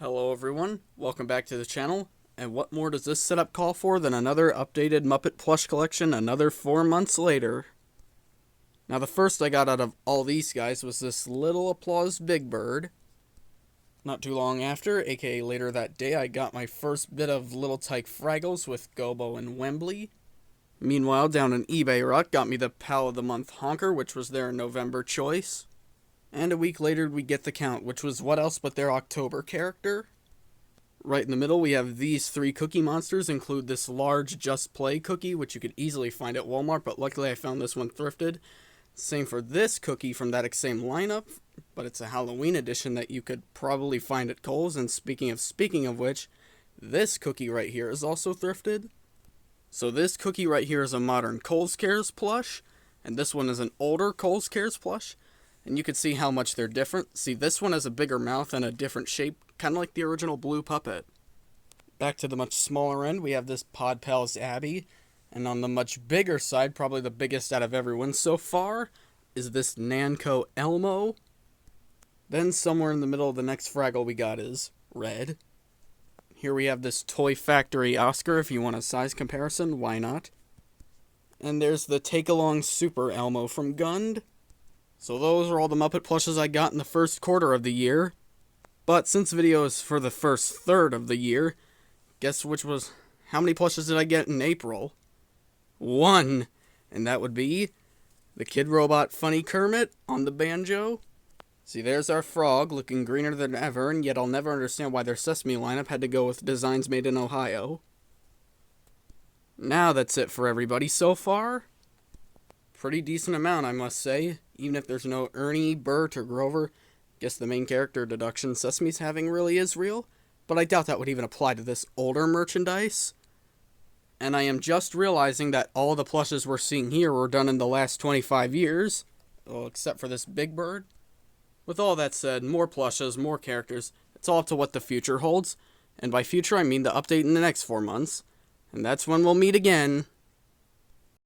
Hello everyone, welcome back to the channel, and what more does this setup call for than another updated Muppet plush collection another 4 months later. Now the first I got out of all these guys was this little applause Big Bird. Not too long after, aka later that day, I got my first bit of Little Tyke Fraggles with Gobo and Wembley. Meanwhile, down in eBay Rock got me the Pal of the Month Honker, which was their November choice. And a week later we get the Count, which was what else but their October character. Right in the middle we have these three Cookie Monsters, include this large Just Play cookie, which you could easily find at Walmart, but luckily I found this one thrifted. Same for this cookie from that same lineup, but it's a Halloween edition that you could probably find at Kohl's, and speaking of which, this cookie right here is also thrifted. So this cookie right here is a modern Kohl's Cares plush, and this one is an older Kohl's Cares plush. And you can see how much they're different. See, this one has a bigger mouth and a different shape, kind of like the original blue puppet. Back to the much smaller end, we have this Pod Pals Abby. And on the much bigger side, probably the biggest out of everyone so far, is this Nanco Elmo. Then somewhere in the middle of the next Fraggle we got is Red. Here we have this Toy Factory Oscar, if you want a size comparison, why not? And there's the Take Along Super Elmo from Gund. So those are all the Muppet plushes I got in the first quarter of the year. But since video is for the first third of the year, guess how many plushes did I get in April? 1! And that would be the Kid Robot Funny Kermit on the banjo. See, there's our frog, looking greener than ever, and yet I'll never understand why their Sesame lineup had to go with designs made in Ohio. Now that's it for everybody so far. Pretty decent amount, I must say. Even if there's no Ernie, Bert, or Grover, guess the main character deduction Sesame's having really is real, but I doubt that would even apply to this older merchandise. And I am just realizing that all the plushes we're seeing here were done in the last 25 years, well, except for this Big Bird. With all that said, more plushes, more characters, it's all up to what the future holds, and by future I mean the update in the next 4 months, and that's when we'll meet again.